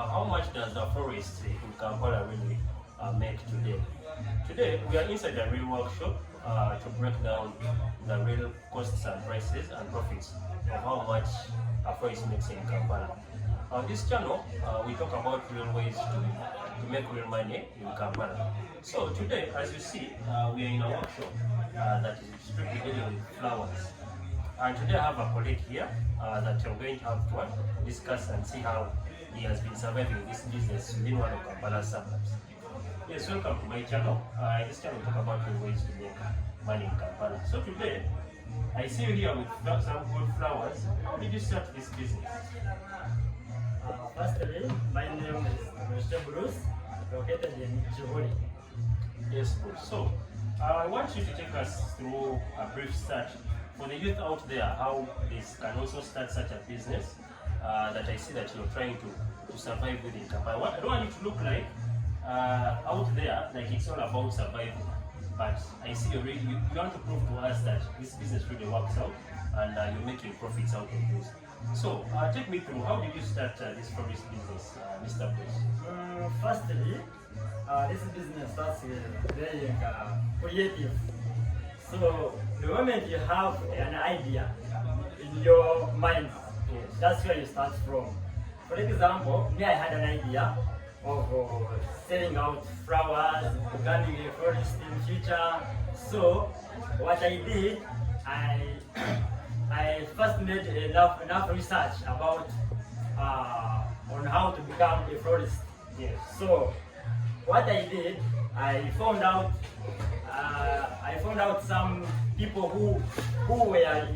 how much does the forest in Kampala really make today? Today, we are inside a real workshop to break down the real costs and prices and profits of how much a forest makes in Kampala. On this channel, we talk about real ways to make real money in Kampala. So today, as you see, we are in a workshop that is strictly dealing with flowers. And today I have a colleague here that you're going to have to discuss and see how he has been surviving this business within one of Kampala's suburbs. Yes, welcome to my channel. This channel will talk about the ways to make money in Kampala. So today, I see you here with some good flowers. How did you start this business? Firstly, my name is Mr. Bruce, located in Chihuri. Yes, Bruce. So, I want you to take us through a brief start for the youth out there, how this can also start such a business that I see that you're trying to survive within Kampala. I don't want it to look like out there, like it's all about surviving. But I see you want to prove to us that this business really works out and you're making profits out of this. So, take me through, how did you start this forest business, Mr. Bruce? Firstly, this business starts very creative. So, the moment you have an idea in your mind, that's where you start from. For example, me, I had an idea of selling out flowers, becoming a florist in future. So, what I did, I first made enough research about on how to become a florist. Yes. So, what I did, I found out some people who were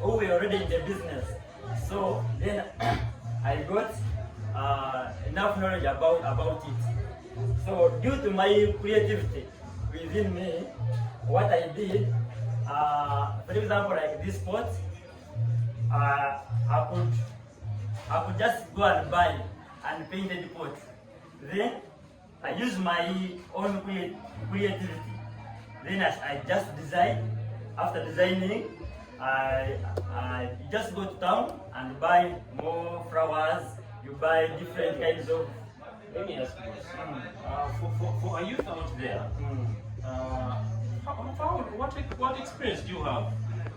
already in the business. So then I got enough knowledge about it. So due to my creativity within me, what I did, for example, like this pot, I could just go and buy and paint the pot. Then I use my own creativity. Then I just design. After designing, I just go to town and buy more flowers. You buy different kinds of. Let me ask you this. For a youth out there, what experience do you have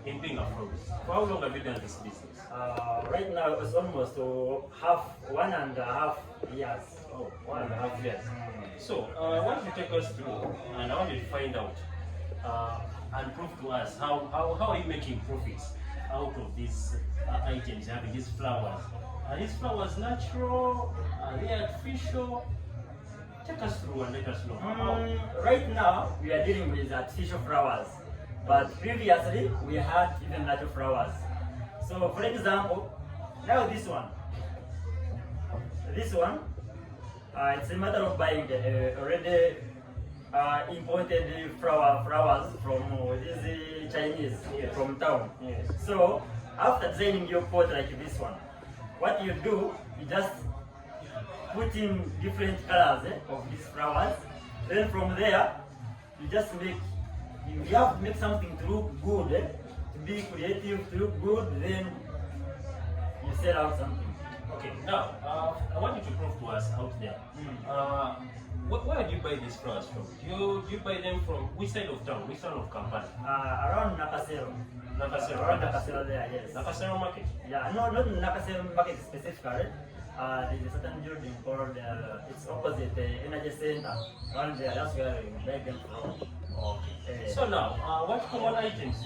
in being a florist? For how long have you done this business? Right now it's almost 1.5 years. Oh, 1.5 years. So, I want you to take us through, and I want you to find out and prove to us how are you making profits out of these items, having these flowers. Are these flowers natural? Are they artificial? Take us through and let us know. Right now we are dealing with artificial flowers, but previously we had even natural flowers. So, for example, now this one, it's a matter of buying already imported flowers from these Chinese from town. Yes. So after designing your pot like this one, what you do, you just put in different colors of these flowers. Then from there, you just you have to make something to look good, to be creative, to look good. Then you sell out something. Okay, now I want you to prove to us out there. Where do you buy these flowers from? Do you buy them from which side of town? Which side of Kampala? Around Nakasero. Nakasero. Around Nakasero there, yes. Nakasero market? Yeah, no, not Nakasero market specifically. There's a certain building called, it's opposite the energy center. Around there, that's where we buy them from. Okay. So now, what common items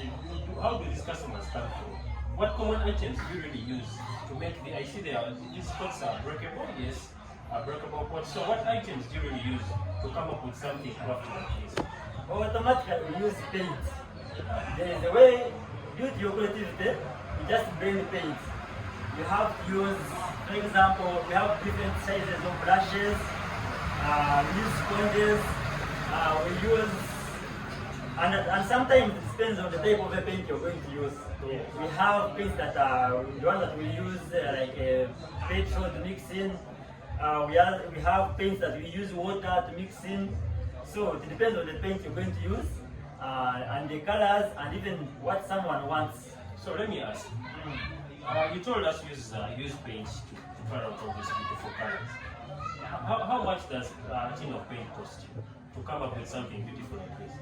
how do these customers come from? What common items do you really use to make I see these pots are breakable, yes, breakable pots. So what items do you really use to come up with something crafty like this? Automatically we use paint. There is a way, due to your creativity, you just blend paint. You have to use, for example, we have different sizes of brushes, we use sponges, we use, and sometimes it depends on the type of the paint you're going to use. Yes. We have paints that are the ones that we use like petrol to mix in. We have paints that we use water to mix in. So it depends on the paint you're going to use and the colors and even what someone wants. So let me ask. You told us use paint to color out all these beautiful colors. how much does a tin of paint cost you to come up with something beautiful like this?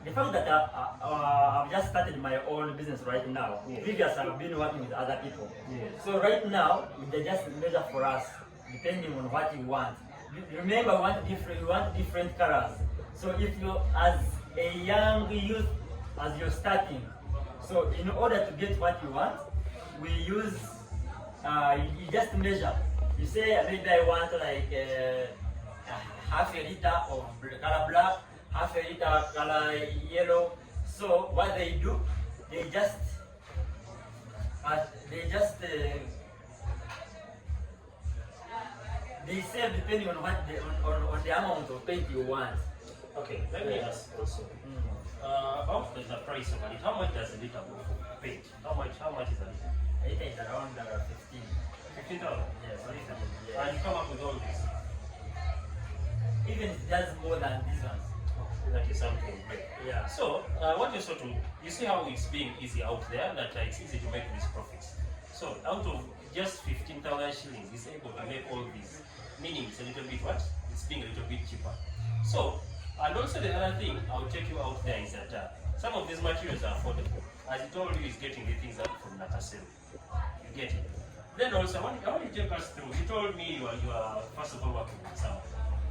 The fact that I've just started my own business right now. Yes. Previously, I've been working with other people. Yes. So right now, they just measure for us, depending on what you want. Remember, you want different colors. So if you, as a young youth, as you're starting, so in order to get what you want, we use, you just measure. You say, maybe I want like half a liter of color black, half a liter color yellow. So what they do, they just they sell depending on what on the amount of paint you want. Okay, let me ask also. About the price of it, how much does a liter go for paint? How much is a liter? It is around 15. 15,000? Yes, yes. And you come up with all this? Even just more than these ones. That is something great. Yeah. So, what you saw to, you see how it's being easy out there, that it's easy to make these profits. So, out of just 15,000 shillings, it's able to make all these. Meaning it's a little bit what? It's being a little bit cheaper. So, and also the other thing I'll take you out there is that some of these materials are affordable. As I told you, is getting the things out from Nakasero. You get it? Then also, I want you to take us through. You told me you are first of all working with someone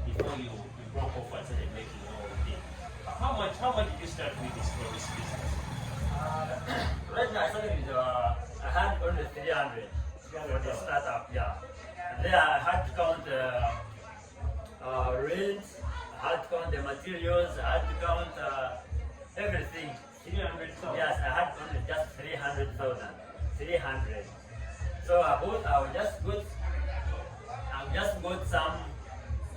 before you broke off and started making your own thing. How much did you start with this for this business? Right now I started with I had only 300 for the startup, yeah. And then I had to count rent, I had to count the materials, I had to count everything. 300,000? Yes, I had only just 300,000. 300. So I just got some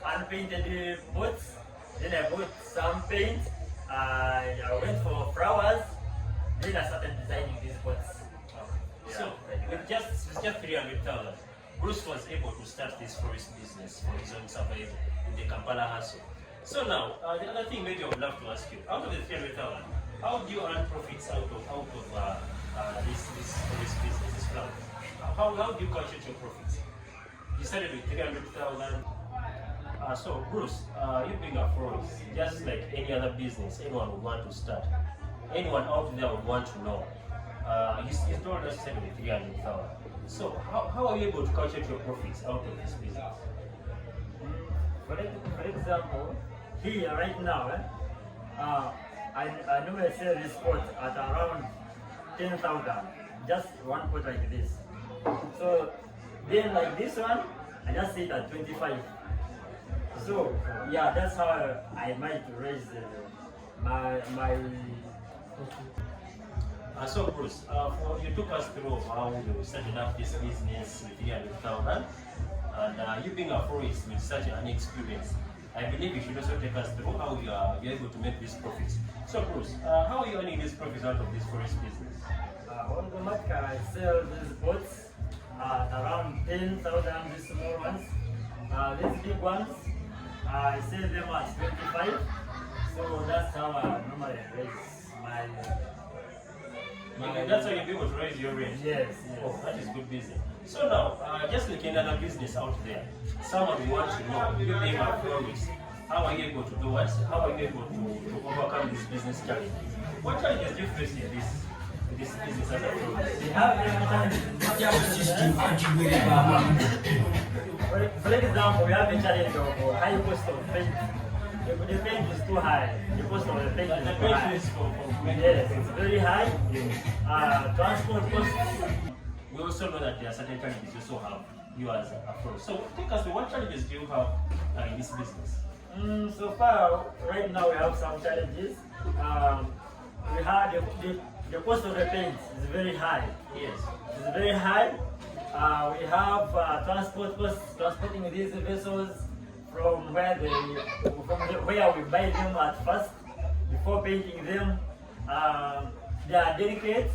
unpainted pots. Then I bought some paint. I went for flowers. Then I started designing these pots. So, with just 300,000, Bruce was able to start this forest business for his own survival in the Kampala hustle. So now, the other thing maybe I would love to ask you, out of the 300,000, how do you earn profits out of this forest business, this flower? How do you calculate your profits? You started with 300,000. So Bruce, you being a florist, just like any other business, anyone would want to start. Anyone out there would want to know. You told us you started with 300,000. So how are you able to calculate your profits out of this business? For example, here right now, I normally sell this pot at around 10,000, just one pot like this. So then like this one, I just sit at 25. So yeah, that's how I might raise my. So Bruce, you took us through how you started up this business with 300,000, and you being a florist with such an experience, I believe you should also take us through how you're able to make these profits. So Bruce, how are you earning these profits out of this forest business? On the market, I sell these pots at around 10,000, these small ones. These big ones, I sell them at 25. So that's how I normally raise my. That's how you'll be able to raise your rent? Yes. Oh, that is good business. So now, just like any other business out there, someone will want to know, you being a florist, how are you able to do what? How are you able to overcome this business challenge? What challenges do you face in this business as a florist? We have for example, we have a challenge of high cost of paint. If the paint is too high, the cost of the paint is too high. Yes, it's very high. Transport costs. We also know that there are certain challenges you also have, you as a florist. So take us to what challenges do you have in this business? So far, right now we have some challenges. We have the cost of the paint is very high. Yes. It's very high. We have transport costs, transporting these vessels from where we buy them at first before painting them. They are delicate.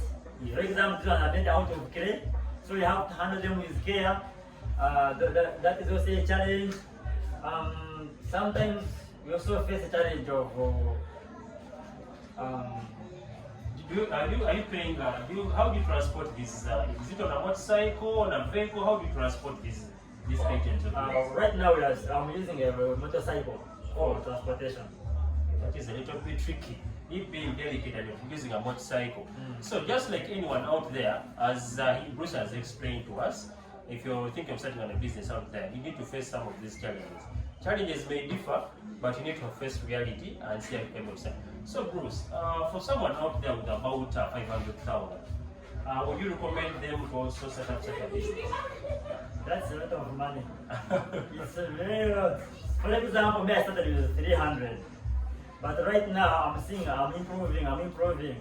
For example, these are made out of clay, so you have to handle them with care. That is also a challenge. Sometimes we also face a challenge of are you paying? How do you transport this? Is it on a motorcycle, on a vehicle? How do you transport this paint? items of yours? Right now I'm using a motorcycle for transportation. That is a little bit tricky. It being delicate and using a motorcycle. So just like anyone out there, as Bruce has explained to us, if you're thinking of starting on a business out there, you need to face some of these challenges. Challenges may differ, but you need to face reality and see how you can able to start. So Bruce, for someone out there with about 500,000, would you recommend them to also set up such a business? That's a lot of money. It's a very lot. For example, me I started with 300. But right now I'm seeing I'm improving.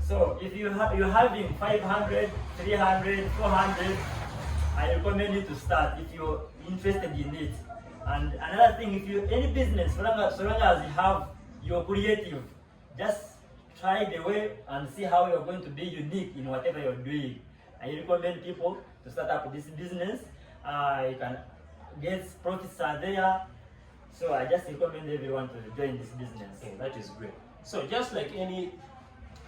So if you're having 500, 300, 400, I recommend you to start if you're interested in it. And another thing, if you any business, so long as you have you're creative, just try the way and see how you're going to be unique in whatever you're doing. I recommend people to start up this business. You can get profits are there. So I just recommend everyone to join this business. Okay, that is great. So just like any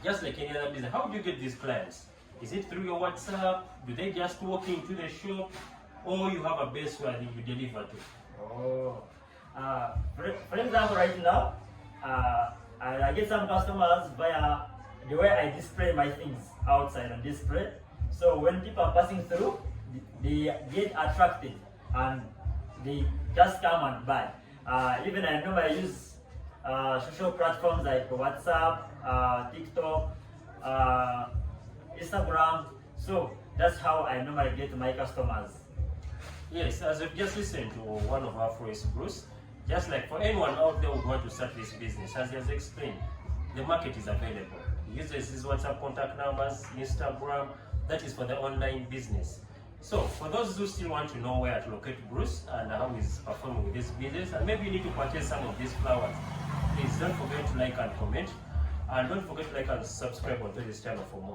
other business, how do you get these clients? Is it through your WhatsApp? Do they just walk into the shop, or you have a base where you deliver to? Oh, for example, right now, I get some customers via the way I display my things outside on display. So when people are passing through, they get attracted and they just come and buy. Even I normally use social platforms like WhatsApp, TikTok, Instagram. So that's how I normally get my customers. Yes, as we've just listened to one of our friends, Bruce, just like for anyone out there who would want to start this business, as he has explained, the market is available. He uses his WhatsApp contact numbers, Instagram, that is for the online business. So, for those who still want to know where to locate Bruce and how he's performing with this business, and maybe you need to purchase some of these flowers, please don't forget to like and comment, and don't forget to like and subscribe onto this channel for more.